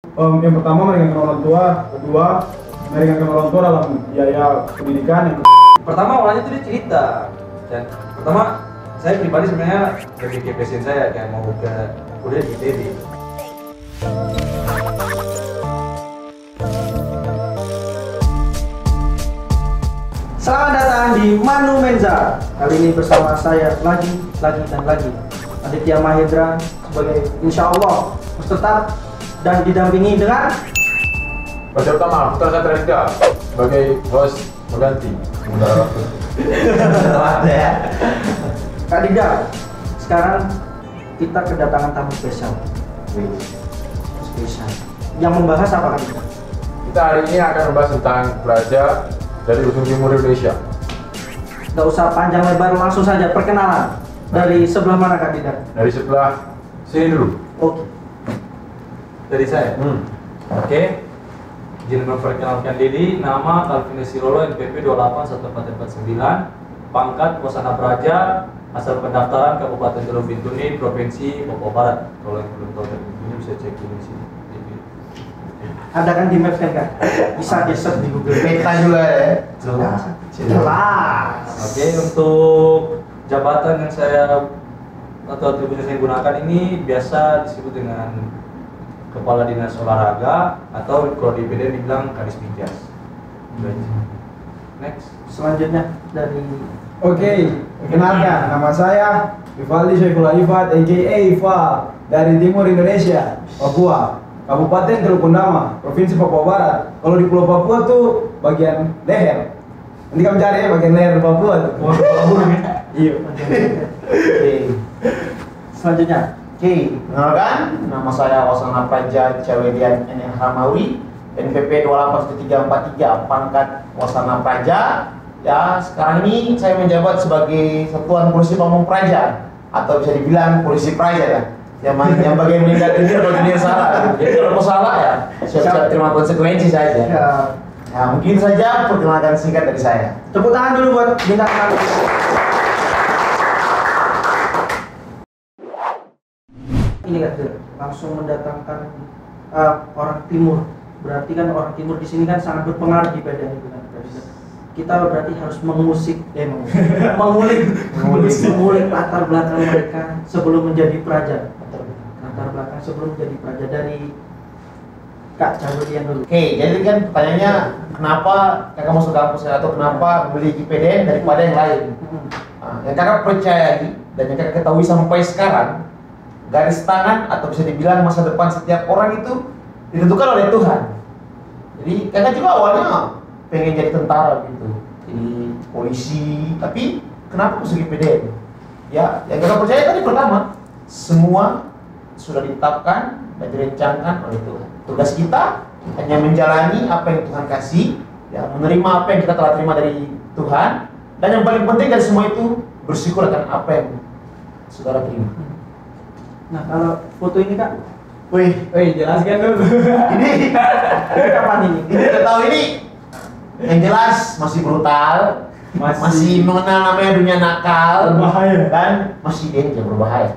Yang pertama meringankan orang tua, kedua meringankan orang tua dalam biaya pendidikan. Yang pertama awalnya tuh dia cerita, dan pertama saya pribadi sebenarnya lebih ke passion saya kayak mau ke kuliah di ITB. Selamat datang di Manu Menza. Kali ini bersama saya lagi Aditya Mahendra sebagai insya Allah peserta dan didampingi dengan Baca utama Putra Satria sebagai host mengganti sementara waktu. Kak Dida. Sekarang kita kedatangan tamu spesial. Yang membahas apa Kak Dida? Kita hari ini akan membahas tentang pelajar dari ujung timur Indonesia. Gak usah panjang lebar, langsung saja perkenalan. Dari sebelah mana Kak Dida? Dari sebelah sini dulu. Oke. Dari saya. Oke. Izin memperkenalkan diri, nama Calvinus Sirolo, NPP 281449, pangkat Wasana Praja, asal pendaftaran Kabupaten Teluk Bintuni, Provinsi Papua Barat. Kalau yang belum tahu ini bisa cek di sini. Ada kan di Maps kan Kak? Bisa di search di Google. Peta juga ya. Jelas. Oke, untuk jabatan yang saya atau atribut yang saya gunakan ini biasa disebut dengan Kepala Dinas Olahraga atau kalau di PDN dibilang Kadis Pijas. Next. Selanjutnya dari perkenalkan, nama saya Ivaldi Syaifullah Ifat, aka Ival, dari timur Indonesia, Papua, Kabupaten Teluk Bintuni, Provinsi Papua Barat. Kalau di Pulau Papua tuh bagian leher. Nanti kamu cari ya bagian leher Papua tuh. Iya. Selanjutnya. Oke, kenalkan, nama saya Wasana Praja Cawedian NH Mawi, NPP 281343, pangkat Wasana Praja. Ya, sekarang ini saya menjabat sebagai Satuan Polisi Pamong Praja, atau bisa dibilang Polisi Praja ya. Yang bagian meninggal dunia atau dunia salah. Jadi kalau mau salah ya, siap-siap terima konsekuensi saja. Ya, mungkin saja perkenalkan singkat dari saya. Tepuk tangan dulu buat bintang tamu. Ini kan langsung mendatangkan orang timur. Berarti kan orang timur di sini kan sangat berpengaruh di badan itu kan. Kita berarti harus mengulik latar belakang mereka sebelum menjadi praja. Latar belakang sebelum menjadi praja dari Kak Cawedian dulu. Oke, jadi kan pertanyaannya kenapa kakak masuk kampus atau kenapa memilih IPDN daripada yang lain? Nah, yang kakak percayai dan yang kakak ketahui sampai sekarang, garis tangan atau bisa dibilang masa depan setiap orang itu ditentukan oleh Tuhan. Jadi kakak juga awalnya pengen jadi tentara gitu, jadi polisi, tapi kenapa masuk IPDN? Ya, yang kakak percaya tadi pertama, semua sudah ditetapkan dan direncanakan oleh Tuhan. Tugas kita hanya menjalani apa yang Tuhan kasih, ya, menerima apa yang kita telah terima dari Tuhan, dan yang paling penting dari semua itu bersyukur akan apa yang saudara terima. Nah, kalau foto ini Kak, Jelaskan dulu. Ini kapan ini? Ini udah tahu ini yang jelas masih brutal, masih mengenal namanya dunia nakal, Berbahaya. dan masih danger, berbahaya,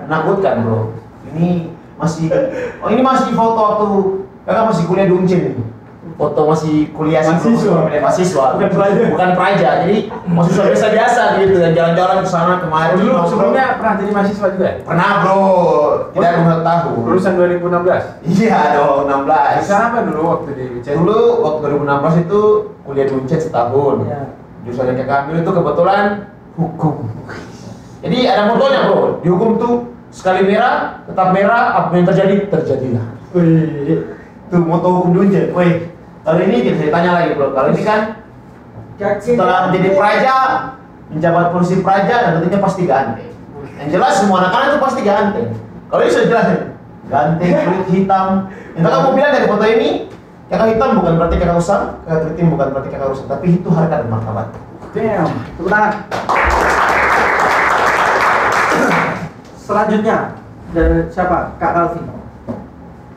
menakutkan bro. Ini masih, ini masih foto waktu kakak masih kuliah di Uncin. Foto masih kuliah mahasiswa, bukan praja. Jadi mahasiswa biasa-biasa gitu, dan jalan-jalan ke sana kemari. Dulu sebelumnya pernah jadi mahasiswa juga ya? Pernah bro, tidak 2 tahun. Lulusan 2016? Iya dong, 16. Jurusan apa dulu waktu di UCN? Dulu waktu 2016 itu kuliah di Uncen setahun. Ya. Jurusan yang kakak ambil itu kebetulan hukum. Jadi ada motonya bro, di hukum tuh sekali merah, tetap merah, apa yang terjadi, terjadilah. Tuh moto hukum di Uncen. Kali ini kita tanya lagi bro, kali ini kan setelah menjadi praja, menjabat polisi praja, dan tentunya pasti ganteng. Yang jelas semua anak-anak itu pasti ganteng. Kalau ini sudah jelas nih, ganteng, kulit hitam. Yang kakak mau bilang dari foto ini, kakak hitam bukan berarti kakak usang, kakak keriting bukan berarti kakak rusak, tapi itu harkat dan martabat. Damn, tepuk tangan. Selanjutnya dari siapa? Kak Calvin.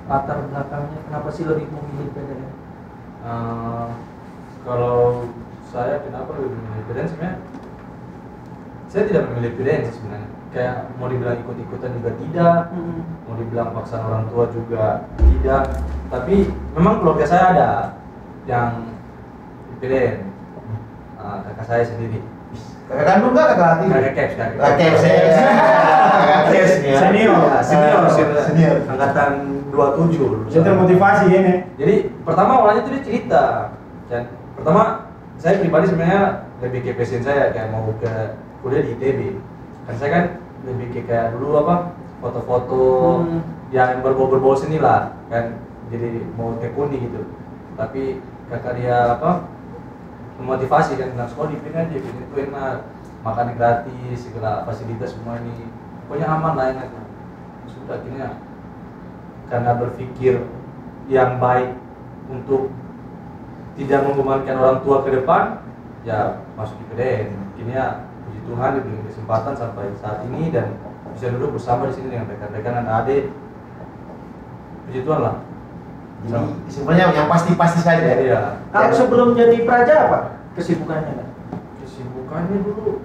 Latar belakangnya kenapa sih lebih memilih PDN? Kalau saya kenapa lebih memilih PDN sebenarnya? Saya tidak memilih PDN sih sebenarnya. kayak mau dibilang ikut-ikutan juga tidak, mau dibilang paksaan orang tua juga tidak. Tapi memang keluarga saya ada yang IPDN, kakak saya sendiri. Kakak kandung nggak kakak hati? Kakak caps, Kakak caps ya. Kakak caps ya. Senior, angkatan 27. Saya termotivasi ini. Jadi pertama awalnya tuh dia cerita, dan pertama saya pribadi sebenarnya lebih ke passion saya kayak mau ke kuliah di ITB. Kan saya kan lebih kayak dulu apa foto-foto yang berbau-berbau seni lah kan, jadi mau tekuni gitu. Tapi kakak dia apa memotivasi kan, bilang sekolah di PIN aja, PIN itu enak, makan gratis, segala fasilitas semua ini pokoknya aman lah, enak. Sudah akhirnya karena berpikir yang baik untuk tidak membebankan orang tua ke depan, ya masuk di PDN. Kini ya puji Tuhan diberi kesempatan sampai saat ini dan bisa duduk bersama di sini dengan rekan-rekan dan adik. Puji Tuhan lah. Jadi sebenarnya yang pasti-pasti saja. Iya. Kalau sebelum jadi praja apa kesibukannya kan? Kesibukannya dulu,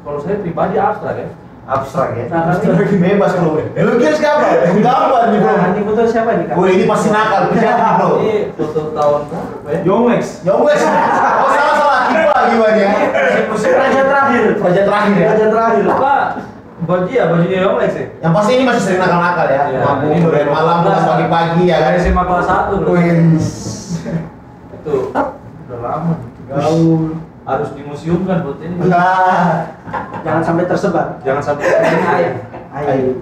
kalau saya pribadi abstrak ya. Abstrak ya. Nah, Abstrak bebas bro. Lu kira siapa? Gambar nih bro. Nah, ini foto siapa nih kak? Gue ini pasti nakal, jadi bro. Ini foto tahun berapa ya? Yonglex. Ya wes. Oh salah gimana ya? Praja terakhir. Praja terakhir ya. Praja terakhir. Apa? Bajunya Yonglex ya? Yang pasti ini masih sering nakal-nakal ya. Iya, Mabuk ini dari malam pulang pagi-pagi ya kan. Dari SMA kelas 1 bro. Wins. Itu udah lama. Gaul. Harus dimuseumkan buat ini. Jangan sampai tersebar. Jangan sampai ini air. Ayo.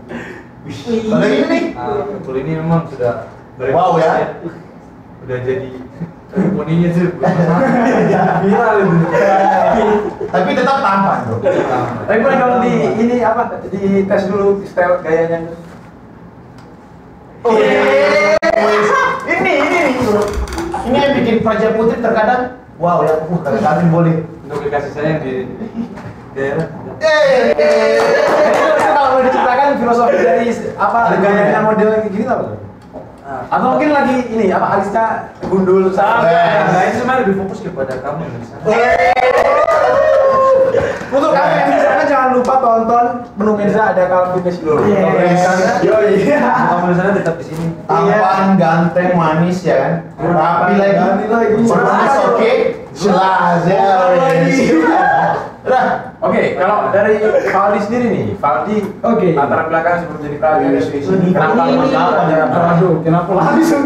Kalau ini nih. Betul, ini memang sudah Wow, ya. Udah jadi ceremoninya tuh viral itu. Tapi tetap tampan bro. Tapi boleh kamu di ini apa? Di tes dulu style gayanya. Oh, ini bro. Ini yang bikin Praja Putri terkadang wow ya, kadang boleh. Untuk kasih sayang di daerah. Kalau boleh diceritakan filosofi dari apa gayanya model kayak gini apa? Atau mungkin lagi ini apa alisnya gundul Sama, Yes. nah ini sebenarnya lebih fokus kepada kamu yang di sana. Untuk kamu yang di sana jangan lupa tonton menu Menza ada Calvin Fitness dulu. Yoi. Kamu di sana tetap di sini. Tampan, ganteng, manis ya kan. Rapi lagi. Rapi lagi. Performance oke. Jelas ya. Udah. Oke, kalau dari Valdi sendiri nih, Valdi Oke. latar belakang sebelum jadi praja dan Ini kenapa ini masalah ya? Aduh, kenapa langsung?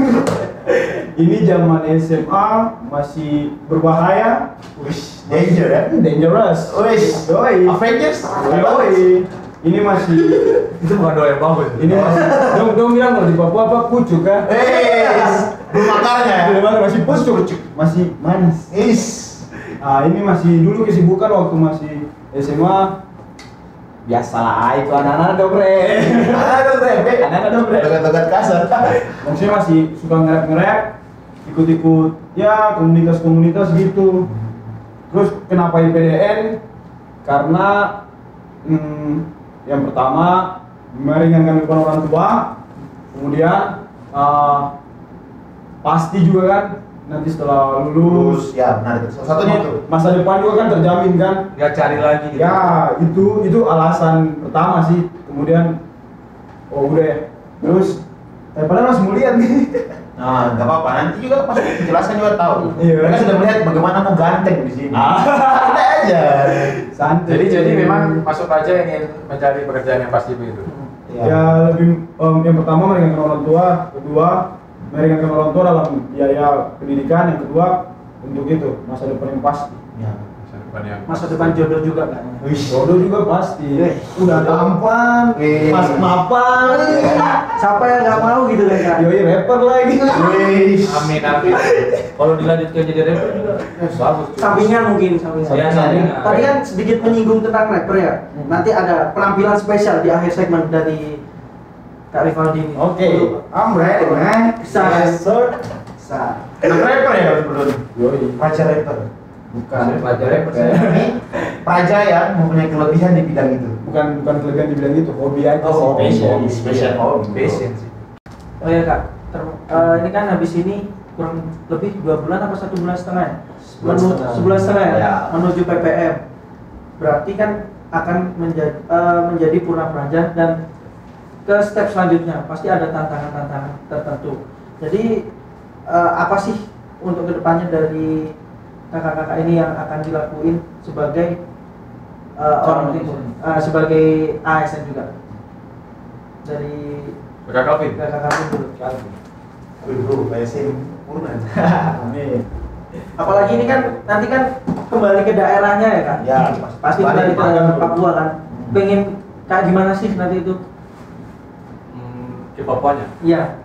Ini zaman SMA masih berbahaya, Wish, danger ya. dangerous. Wish. Doi. Avengers. Doi. Ini masih Itu bukan doa yang bagus. ini masih dong bilang kalau di Papua apa pucuk kan? Belum makarnya ya. Belum ada, masih pucuk, masih manis. Is. Ini masih dulu kesibukan waktu masih SMA. Biasalah itu anak-anak dobre. Anak-anak dobre. Logat-logat kasar. Maksudnya masih suka nge-rap, ikut-ikut ya komunitas-komunitas gitu. Terus kenapa IPDN? Karena yang pertama meringankan beban orang tua, kemudian pasti juga kan nanti setelah lulus Ya benar. Salah satunya itu. masa depan juga kan terjamin kan. Nggak cari lagi gitu. Ya itu alasan pertama sih. Kemudian udah ya. Terus padahal masih mau lihat nih. Nah, nggak apa-apa. Nanti juga pasti penjelasan juga tahu. Iya. Mereka sudah melihat bagaimana aku ganteng di sini. Santai aja. Santai. Jadi memang masuk praja ingin mencari pekerjaan yang pasti begitu. Ya lebih yang pertama meringankan orang tua, kedua meringankan orang tua dalam biaya pendidikan, yang kedua untuk itu masa depan yang pasti. Ya. Masa depan yang Masa depan jodoh juga kan? Jodoh juga pasti. Udah tampan, Wih. mas mapan. Siapa yang nggak mau gitu kan kak? Yoi rapper lagi. Wih. Amin. Kalau dilanjutkan jadi rapper juga bagus. cuy. Sampingan mungkin sampingan. Ya, sampingan. Tadi kan sedikit menyinggung tentang rapper ya. Nanti ada penampilan spesial di akhir segmen dari Kak Rivaldi ini. Oke, I'm ready, man. Bisa. Yes, sir. Bisa. Anak rapper ya kalau belum. Yoi. Praja rapper. Bukan Pelajar rapper saya. Ini praja yang mempunyai kelebihan di bidang itu. bukan kelebihan dibilang itu, hobi aja Oh, sih. hobi. Spesial hobi. Passion sih. Oh ya kak, ini kan habis ini kurang lebih 2 bulan apa 1,5 bulan ya? Sebulan setengah. Sebulan setengah ya? Ya. Menuju PPM. Berarti kan akan menjadi purna praja dan ke step selanjutnya pasti ada tantangan-tantangan tertentu. Jadi apa sih untuk kedepannya dari kakak-kakak ini yang akan dilakuin sebagai orang timur, sebagai ASN juga dari Kakak Calvin. kakak dulu. Bro, PSM purna. Amin. Apalagi ini kan nanti kan kembali ke daerahnya ya kan? Ya, Pasti kembali ke Papua kan. Pengen kayak gimana sih nanti itu? Ke Papuanya. Iya.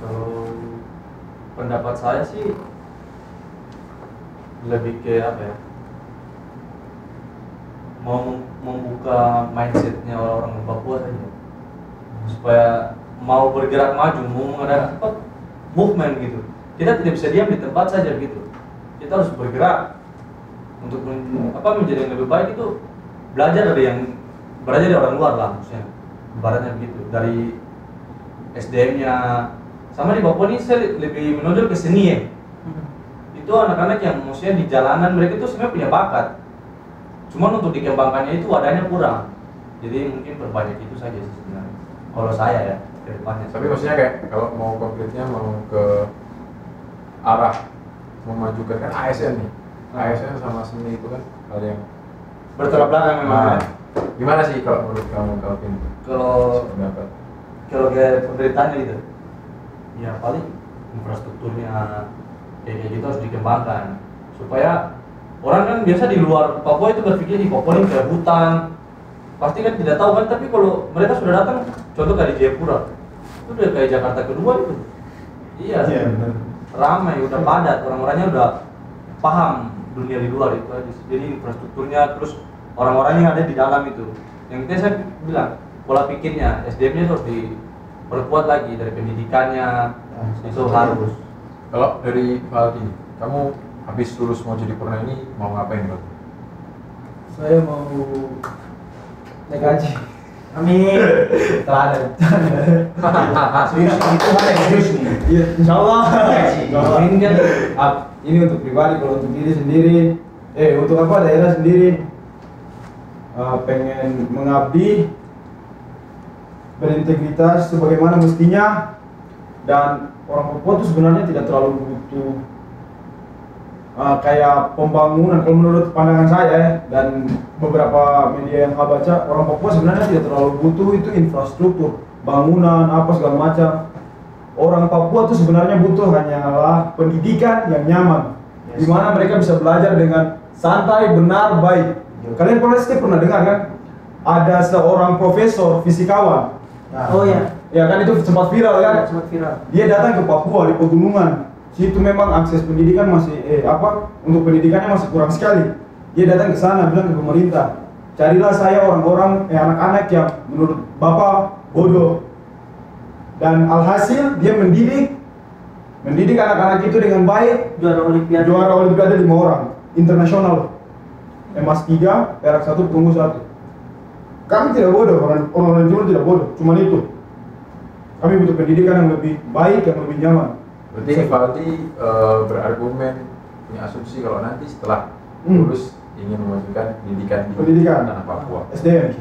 Kalau pendapat saya sih lebih ke apa ya? Mau membuka mindsetnya orang-orang Papua saja, supaya mau bergerak maju, mau mengadakan apa movement gitu. Kita tidak bisa diam di tempat saja gitu. Kita harus bergerak untuk menjadi yang lebih baik itu belajar dari orang luar lah, maksudnya ibaratnya begitu, dari SDM-nya. Sama di Papua ini saya lebih menonjol ke seni ya. Itu anak-anak yang maksudnya di jalanan mereka itu sebenarnya punya bakat, cuman untuk dikembangkannya itu wadahnya kurang. Jadi mungkin perbanyak itu saja sih sebenarnya kalau saya ya ke depannya. Tapi maksudnya kayak kalau mau konkretnya mau ke arah memajukan kan ASN nih. ASN sama seni itu kan hal yang Bertolak belakang memang. Nah, gimana sih kalau menurut kamu Calvin? Kalau Pendapat. kayak pemerintahnya gitu, ya paling infrastrukturnya kayak gitu harus dikembangkan supaya orang kan biasa di luar Papua itu berpikir di Papua ini kayak hutan, pasti kan tidak tahu kan. Tapi kalau mereka sudah datang, contoh kayak di Jayapura, itu udah kayak Jakarta kedua itu. Iya, benar. ramai, udah padat, orang-orangnya udah paham dunia di luar itu aja. Jadi infrastrukturnya, terus orang-orangnya yang ada di dalam itu. Yang penting saya bilang pola pikirnya, SDM-nya harus diperkuat lagi dari pendidikannya, itu harus. Kalau dari Valdi, kamu habis lulus mau jadi purna ini mau ngapain bro? Saya mau naik haji. Amin. Telah ada. Serius itu mana yang serius nih? Iya, insya Allah. Ini kan Ini untuk pribadi, kalau untuk diri sendiri, untuk apa daerah sendiri, pengen mengabdi, berintegritas sebagaimana mestinya, dan orang Papua itu sebenarnya tidak terlalu butuh kayak pembangunan. Kalau menurut pandangan saya ya, dan beberapa media yang saya baca, orang Papua sebenarnya tidak terlalu butuh itu infrastruktur, bangunan, apa segala macam. Orang Papua itu sebenarnya butuh hanyalah pendidikan yang nyaman, di mana mereka bisa belajar dengan santai, benar, baik. Kalian pasti pernah dengar kan? Ada seorang profesor fisikawan. Oh ya. Ya kan, itu sempat viral kan? Sempat viral. Dia datang ke Papua di pegunungan. Situ memang akses pendidikan masih untuk pendidikannya masih kurang sekali. Dia datang ke sana bilang ke pemerintah, carilah saya orang-orang anak-anak yang menurut Bapak bodoh. Dan alhasil dia mendidik anak-anak itu dengan baik. Juara olimpiade 5 orang internasional. Emas 3, perak 1, perunggu 1. Kami tidak bodoh, orang Timur tidak bodoh, cuma itu. Kami butuh pendidikan yang lebih baik, yang lebih nyaman. Berarti Valdi berargumen, punya asumsi kalau nanti setelah lulus ingin memajukan pendidikan di tanah Papua. SDM.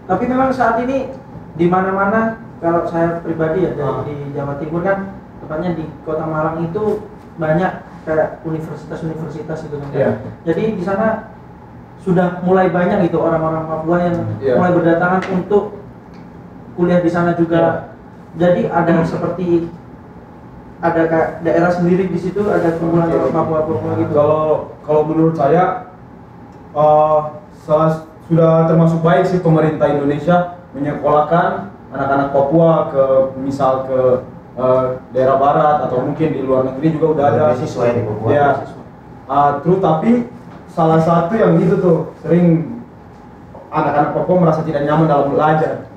Tapi memang saat ini di mana-mana, kalau saya pribadi ya di Jawa Timur kan, tepatnya di Kota Malang itu banyak kayak universitas-universitas gitu kan. Iya. Jadi di sana sudah mulai banyak gitu orang-orang Papua yang mulai berdatangan untuk kuliah di sana juga. Jadi ada seperti ada kayak daerah sendiri di situ, ada kumpulan orang Papua gitu. Kalau menurut saya sudah termasuk baik sih pemerintah Indonesia menyekolahkan anak-anak Papua ke daerah barat atau mungkin di luar negeri juga udah ada Siswa di Papua. Ya. Terus tapi salah satu yang itu tuh sering anak-anak Papua merasa tidak nyaman dalam belajar.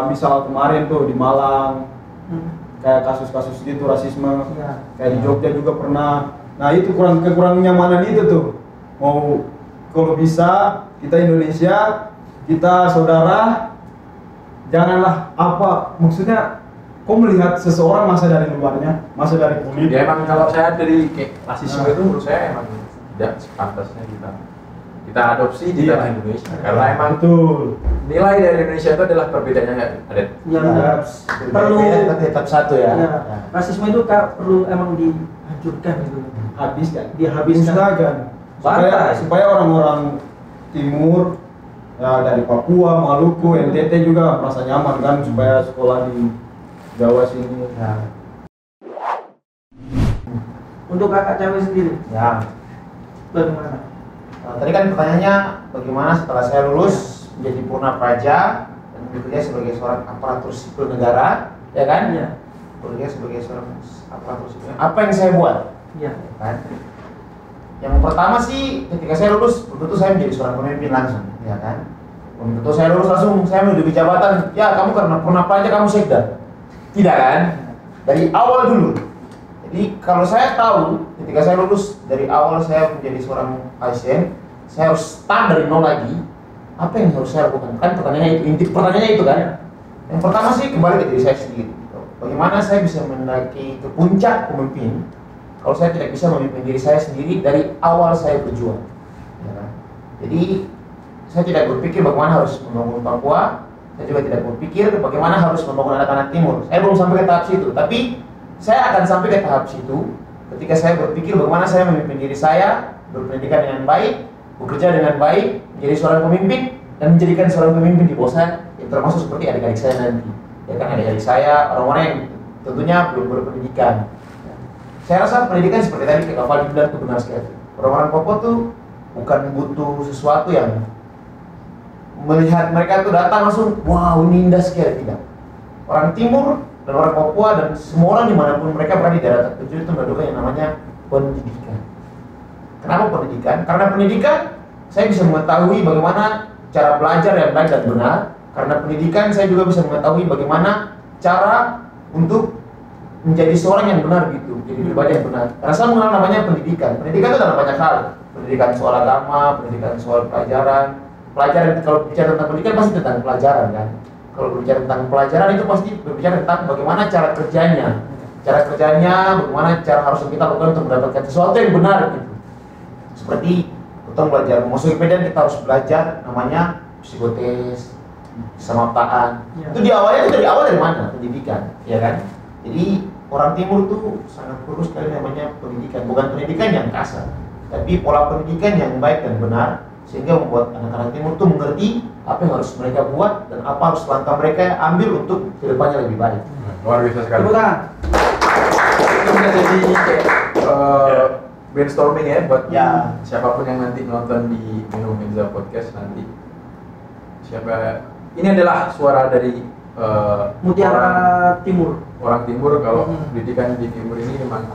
Misal kemarin tuh di Malang kayak kasus-kasus gitu rasisme, kayak di Jogja juga pernah. Nah itu kekurangan nyamanan itu tuh. Mau kalau bisa kita Indonesia, kita saudara, janganlah maksudnya kok melihat seseorang masa dari luarnya, masa dari kulit. Ya emang kalau saya dari kayak rasisme itu menurut saya emang tidak sepantasnya kita kita adopsi di tanah Indonesia. Karena emang Betul. nilai dari Indonesia itu adalah perbedaannya ada. Yang Ya, perlu tapi tetap satu ya. ya, rasisme itu perlu emang dihancurkan gitu. Habiskan. Dihabiskan. Musnahkan. Bantai. Supaya orang-orang timur ya dari Papua, Maluku, NTT juga merasa nyaman kan supaya sekolah di Jawa sini. Ya. Untuk kakak cewek sendiri, Ya. bagaimana? Tadi kan pertanyaannya bagaimana setelah saya lulus menjadi purna praja dan bekerja sebagai seorang aparatur sipil negara, ya kan? Iya. Bekerja sebagai seorang aparatur sipil. Apa yang saya buat? Iya. Kan? Yang pertama sih ketika saya lulus tentu saya menjadi seorang pemimpin langsung, ya kan? Tentu saya lulus langsung saya menduduki jabatan. Ya kamu karena purna praja kamu sekda, tidak kan? Dari awal dulu. Jadi kalau saya tahu ketika saya lulus dari awal saya menjadi seorang ASN, saya harus start dari nol lagi. Apa yang harus saya lakukan? Kan pertanyaannya itu, inti pertanyaannya itu kan. Yang pertama sih kembali ke diri saya sendiri. Bagaimana saya bisa mendaki ke puncak pemimpin kalau saya tidak bisa memimpin diri saya sendiri dari awal saya berjuang. Ya kan? Jadi saya tidak berpikir bagaimana harus membangun Papua. Saya juga tidak berpikir bagaimana harus membangun anak-anak timur. Saya belum sampai ke tahap situ, tapi saya akan sampai ke tahap situ ketika saya berpikir bagaimana saya memimpin diri saya, berpendidikan dengan baik, bekerja dengan baik, menjadi seorang pemimpin, dan menjadikan seorang pemimpin di bawah saya, yang termasuk seperti adik-adik saya nanti. Ya kan, adik-adik saya, orang-orang yang tentunya belum berpendidikan. Saya rasa pendidikan seperti tadi Kak Fadli bilang itu benar sekali. Orang-orang Papua tuh bukan butuh sesuatu yang melihat mereka tuh datang langsung, wow ini indah sekali, tidak. Orang Timur dan orang Papua dan semua orang dimanapun mereka berada di daerah terpencil itu membutuhkan yang namanya pendidikan. Kenapa pendidikan? Karena pendidikan saya bisa mengetahui bagaimana cara belajar yang baik dan benar. Karena pendidikan saya juga bisa mengetahui bagaimana cara untuk menjadi seorang yang benar gitu, jadi pribadi yang benar. Karena saya mengenal namanya pendidikan. Pendidikan itu dalam banyak hal. Pendidikan soal agama, pendidikan soal pelajaran. Pelajaran kalau bicara tentang pendidikan pasti tentang pelajaran kan. Kalau berbicara tentang pelajaran itu pasti berbicara tentang bagaimana cara kerjanya, bagaimana cara harus kita lakukan untuk mendapatkan sesuatu yang benar gitu. Seperti kita belajar masuk IPDN kita harus belajar namanya psikotes, samaptaan. Ya. Itu di awalnya itu dari awal dari mana? Pendidikan, ya kan? Jadi orang Timur tuh sangat perlu sekali namanya pendidikan, bukan pendidikan yang kasar, tapi pola pendidikan yang baik dan benar sehingga membuat anak-anak Timur tuh mengerti apa yang harus mereka buat dan apa harus langkah mereka ambil untuk kedepannya lebih baik. Luar biasa sekali. Tepuk tangan. Itu bisa jadi brainstorming ya buat Ya. siapapun yang nanti nonton di Menu Menza Podcast nanti. Ini adalah suara dari Mutiara Timur. orang Timur. Kalau Hmm. pendidikan di Timur ini memang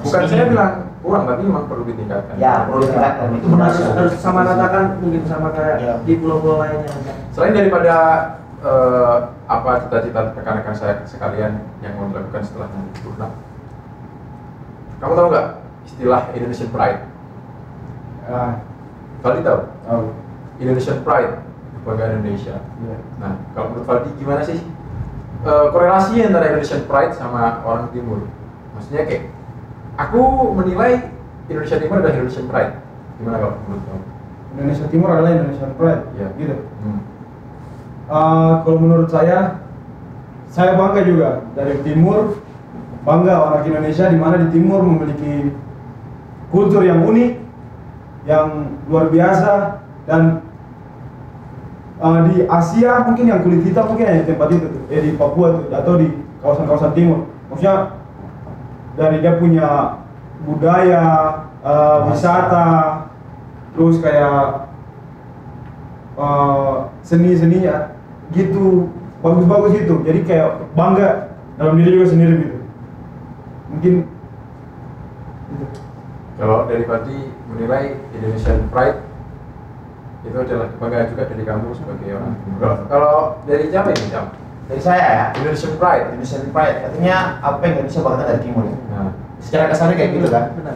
bukan saya bilang kurang, tapi memang perlu ditingkatkan. Ya, perlu ditingkatkan. Itu benar. Harus sama ratakan mungkin sama kayak Ya. di pulau-pulau lainnya kan. Selain daripada apa cita-cita rekan-rekan saya sekalian yang mau dilakukan setelah nanti purna, kamu tahu nggak istilah Indonesian Pride? Valdi tahu? Tahu. Indonesian Pride, kebanggaan Indonesia. Iya. Nah, kalau menurut Valdi gimana sih korelasinya antara Indonesian Pride sama orang Timur? Maksudnya kayak aku menilai Indonesia Timur adalah Indonesian Pride. Gimana kalau menurut kamu? Indonesia Timur adalah Indonesian Pride. Iya. Gitu. Hmm. Kalau menurut saya bangga juga dari Timur, bangga orang Indonesia di mana di Timur memiliki kultur yang unik, yang luar biasa, dan di Asia mungkin yang kulit hitam mungkin yang tempat itu tuh, di Papua tuh, atau di kawasan-kawasan Timur. Maksudnya dari dia punya budaya, wisata, terus kayak seni-seninya gitu, bagus-bagus itu. Jadi kayak bangga dalam diri juga sendiri gitu. Mungkin gitu. Kalau dari Valdi menilai Indonesian Pride itu adalah kebanggaan juga dari kamu sebagai orang Timur. Kalau dari Jam ini Jam? Dari saya ya, Indonesian Pride. Indonesian Pride artinya apa yang Indonesia banggakan dari Timur ya. Nah, Secara kasarnya kayak gitu kan. Benar.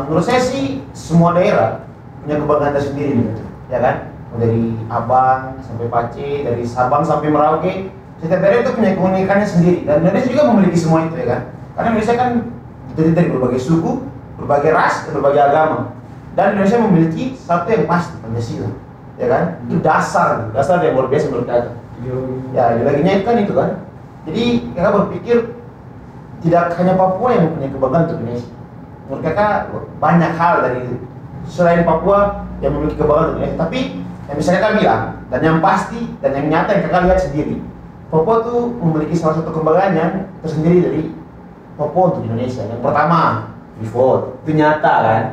Menurut saya sih semua daerah punya kebanggaan tersendiri gitu, ya kan? Dari Abang sampai Pace, dari Sabang sampai Merauke, setiap daerah itu punya keunikannya sendiri. Dan Indonesia juga memiliki semua itu ya kan? Karena Indonesia kan terdiri dari berbagai suku, berbagai ras, dan berbagai agama. Dan Indonesia memiliki satu yang pasti, Pancasila, ya kan? Itu dasar yang luar biasa menurut kakak. Ya, ideologinya itu kan. Jadi kakak berpikir tidak hanya Papua yang mempunyai kebanggaan untuk Indonesia. Menurut kakak banyak hal dari selain Papua yang memiliki kebanggaan untuk Indonesia. Tapi yang bisa kakak bilang dan yang pasti dan yang nyata yang kakak lihat sendiri, Papua tuh memiliki salah satu kebanggaan yang tersendiri dari Papua untuk Indonesia. Yang pertama, freeport, itu nyata kan.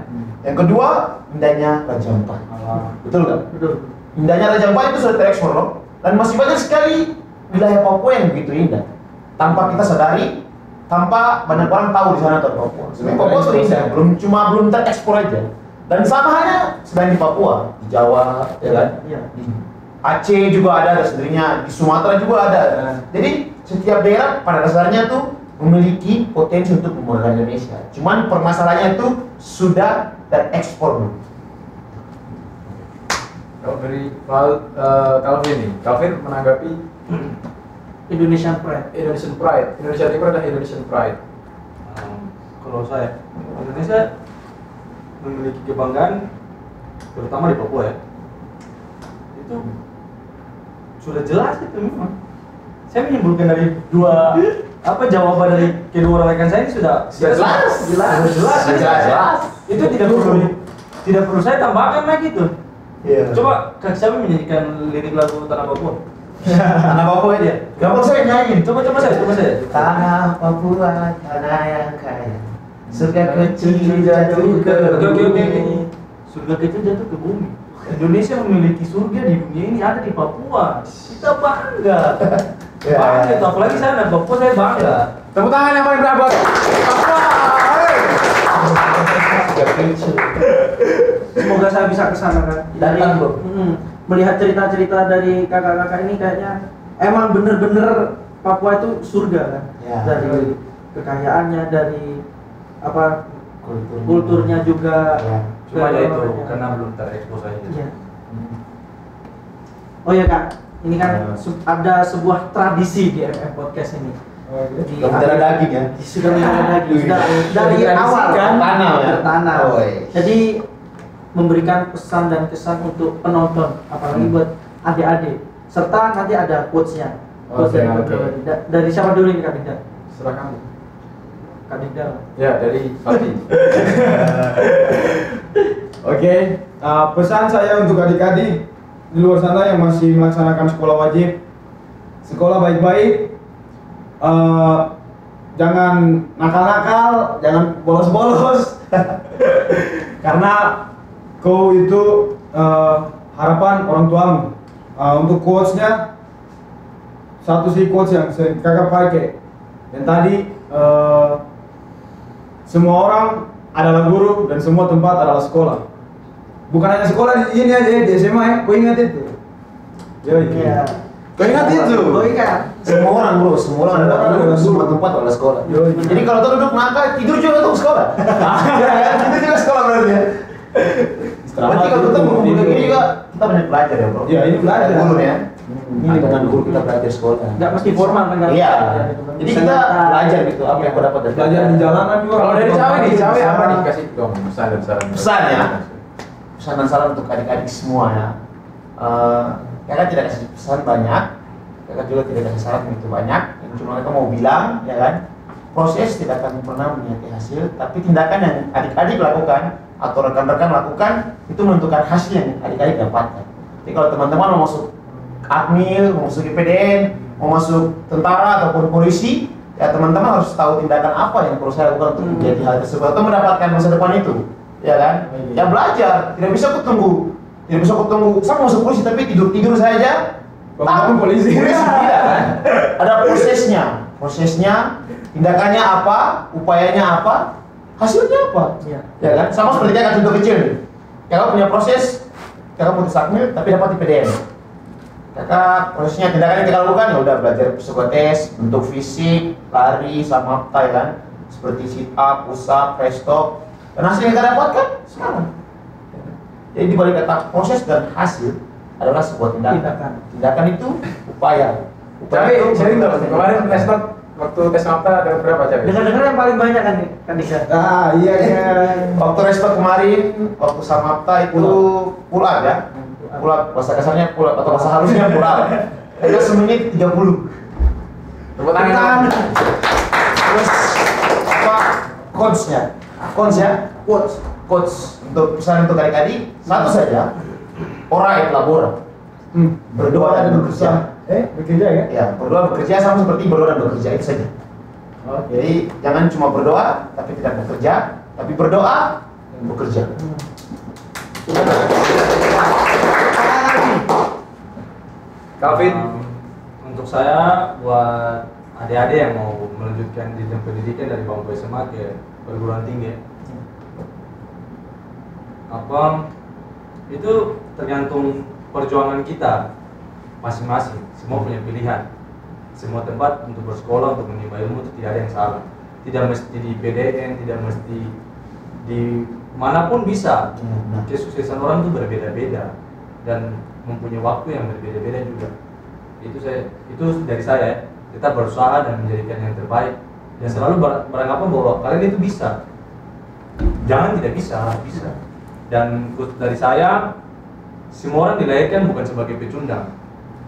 Yang kedua, indahnya Raja Ampat. Betul nggak? Betul. Indahnya Raja Ampat itu sudah terekspor loh. Dan masih banyak sekali wilayah Papua yang begitu indah. Tanpa kita sadari, tanpa banyak orang tahu di sana tentang Papua. Sebenarnya Papua itu indah, belum terekspor aja. Dan sama halnya selain di Papua, di Jawa, ya kan? Iya. Di Aceh juga ada sebenarnya, di Sumatera juga ada. Jadi setiap daerah pada dasarnya tuh memiliki potensi untuk membangun Indonesia. Cuman permasalahannya itu sudah terekspor dulu. Kalau dari Calvin nih, Calvin menanggapi Indonesian Pride. Indonesian Pride. Indonesia Timur adalah Indonesian Pride. Kalau saya, Indonesia memiliki kebanggaan, terutama di Papua ya. Itu sudah jelas itu memang. Saya menyimpulkan dari jawaban dari kedua rekan saya ini sudah jelas. Itu tidak perlu saya tambahkan lagi itu. Iya. Coba Kak siapa menyanyikan lirik lagu Tanah Papua? Tanah Papua dia. Gak mau saya nyanyi. Coba saya. Tanah Papua, tanah yang kaya. Surga kecil jatuh ke Oke. Surga kecil jatuh ke bumi. Indonesia memiliki surga di dunia ini ada di Papua. Kita bangga. Bangga itu, apalagi saya anak Papua, saya bangga. Tepuk tangan yang paling berat buat Papua. Semoga saya bisa kesana kan. Dari Datang, Bro. Melihat cerita-cerita dari kakak-kakak ini kayaknya emang bener-bener Papua itu surga kan. Ya. Dari kekayaannya, dari apa kulturnya juga. Ya. Cuma ya itu Keagamannya. karena belum terekspos aja. Iya. Oh ya Kak, ini kan ada sebuah tradisi di MF Podcast ini. Sudah mendarah daging ya. Sudah mendarah daging. Sudah dari Tradisi awal kan? Tanah ya? Bertanah. Oh, iya. Jadi memberikan pesan dan kesan untuk penonton, apalagi buat adik-adik. Serta nanti ada quotes-nya. Quotes dari Oke. berdua. Dari siapa dulu ini Kak Dinda? Serah kamu. Kak Dinda. Ya, dari Fatih. Oke, pesan saya untuk adik-adik di luar sana yang masih melaksanakan sekolah wajib, sekolah baik-baik, jangan nakal-nakal, jangan bolos-bolos, karena kau itu harapan orang tuamu. Untuk quotes-nya, satu sih quotes yang kakak pakai, yang tadi semua orang adalah guru dan semua tempat adalah sekolah. Bukan hanya sekolah di ini aja di SMA ya, kau ingat itu? Iya. Kau ingat itu? Oh iya. Semua orang bro, semua orang adalah guru, semua tempat adalah sekolah. Jadi kalau tuh duduk nakal, tidur juga untuk sekolah. Ya kan? Itu juga sekolah berarti ya. Berarti kalau kita mau begini juga kita banyak belajar ya bro. Ya, ini belajar. Guru ya. Ini dengan guru kita belajar sekolah. Nggak mesti formal kan? Kak? Iya. Jadi Bisa kita nyantai. belajar gitu apa yang kau dapat dari Belajar di jalanan juga. Kalau dari Cawe nih, Cawe apa nih? Bisa. Kasih dong pesan dan saran. Pesan ya. Pesan dan saran untuk adik-adik semua ya. Kakak tidak kasih pesan banyak, kakak juga tidak kasih saran begitu banyak. Yang cuma kakak mau bilang, ya kan, proses tidak akan pernah menyakiti hasil, tapi tindakan yang adik-adik lakukan atau rekan-rekan lakukan itu menentukan hasil yang adik-adik dapatkan. Jadi kalau teman-teman mau masuk Akmil, mau masuk IPDN, mau masuk tentara ataupun polisi, ya teman-teman harus tahu tindakan apa yang perlu saya lakukan untuk menjadi hal tersebut atau mendapatkan masa depan itu, ya kan? Ya belajar, tidak bisa kutunggu, saya mau masuk polisi tapi tidur saja. Bangun polisi. Tidak kan? Ada prosesnya, tindakannya apa, upayanya apa, hasilnya apa, Iya. ya kan? Sama seperti kakak contoh kecil, kakak punya proses, kakak putus Akmil tapi dapat IPDN. Kakak prosesnya tindakan yang kita lakukan ya udah belajar psikotes, bentuk fisik, lari sama apa ya kan, seperti sit up, push up, press stop, dan hasil yang kita dapatkan sekarang. Jadi dibalik kata proses dan hasil adalah sebuah tindakan. Tindakan itu upaya. Cawe, sharing dong. Kemarin Lestot waktu tes mata dapat berapa cewek? Dengar-dengar yang paling banyak kan Dika? Ah iya iya. Waktu resto kemarin, waktu Samapta itu pull up ya. Pull up, bahasa kasarnya pull up atau bahasa halusnya pull up. Itu semenit 30. Tepuk tangan. Terus apa coachnya? Coach untuk pesan untuk adik-adik satu saja. Ora et labora. Berdoa dan bekerja. Bekerja ya? Ya, berdoa bekerja sama seperti berdoa dan bekerja itu saja. Jadi jangan cuma berdoa tapi tidak bekerja, tapi berdoa dan bekerja. Calvin. Untuk saya buat adik-adik yang mau melanjutkan jenjang pendidikan dari bangku SMA ke perguruan tinggi, apa itu tergantung perjuangan kita masing-masing. Semua punya pilihan. Semua tempat untuk bersekolah, untuk menimba ilmu itu tidak ada yang salah. Tidak mesti di PDN, tidak mesti di manapun bisa. Kesuksesan orang itu berbeda-beda dan mempunyai waktu yang berbeda-beda juga. Itu dari saya. Kita berusaha dan menjadikan yang terbaik. Dan selalu beranggapan bahwa kalian itu bisa. Jangan tidak bisa, bisa. Dan dari saya, semua orang dilahirkan bukan sebagai pecundang,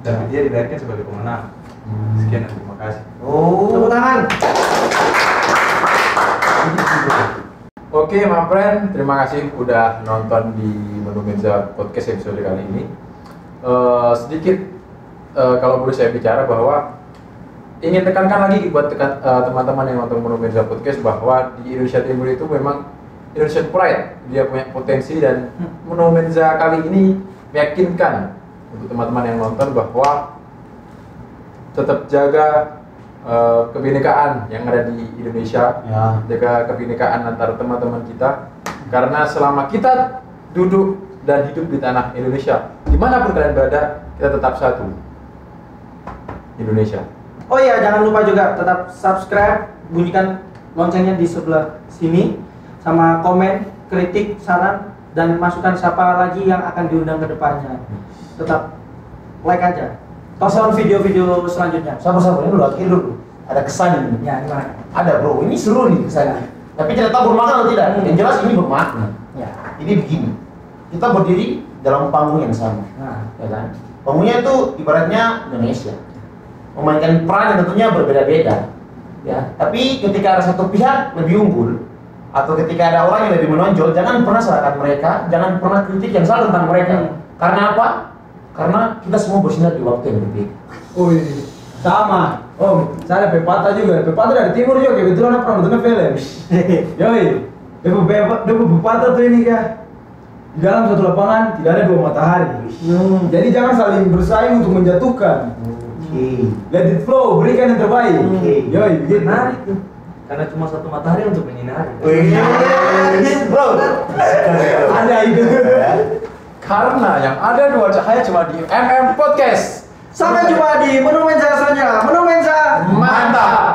tapi dia dilahirkan sebagai pemenang. Sekian dan terima kasih. Tepuk tangan. Oke, my friend, terima kasih udah nonton di Menu Menza Podcast episode kali ini. Sedikit kalau boleh saya bicara bahwa ingin tekankan lagi buat teman-teman yang nonton Menu Menza Podcast bahwa di Indonesia Timur itu memang Indonesian Pride, dia punya potensi, dan Menu Menza kali ini meyakinkan untuk teman-teman yang nonton bahwa tetap jaga kebinekaan yang ada di Indonesia, Ya. jaga kebinekaan antara teman-teman kita, karena selama kita duduk dan hidup di tanah Indonesia, dimanapun kalian berada, kita tetap satu, Indonesia. Oh iya, jangan lupa juga tetap subscribe, bunyikan loncengnya di sebelah sini, sama komen, kritik, saran, dan masukan siapa lagi yang akan diundang ke depannya. Tetap like aja. Tonton video-video selanjutnya. Sabar ini dulu, akhir dulu. Ada kesan ini. Ya, gimana? Ada bro, ini seru nih kesannya. Tapi tidak tahu bermakna atau tidak. Yang jelas ini bermakna. Ya. Jadi begini, kita berdiri dalam panggung yang sama, Nah, ya kan? Panggungnya itu ibaratnya Indonesia, memainkan peran yang tentunya berbeda-beda, ya. Tapi ketika ada satu pihak lebih unggul, atau ketika ada orang yang lebih menonjol, jangan pernah salahkan mereka, jangan pernah kritik yang salah tentang mereka. Karena apa? Karena kita semua bersinar di waktu yang berbeda. Wih, sama. Oh, saya ada pepatah juga. Pepatah dari timur juga. Kebetulan aku pernah nonton film. Yoi, dia pepatah tuh ini ya. Di dalam satu lapangan tidak ada dua matahari. Jadi jangan saling bersaing untuk menjatuhkan. Oke. Let it flow, berikan yang terbaik. Yoi, begitu. Menarik tuh. Karena cuma satu matahari untuk menyinari. Bro. Ada itu. Karena yang ada dua cahaya cuma di MM Podcast. sampai jumpa di Menu Menza selanjutnya. Menu Menza. Mantap.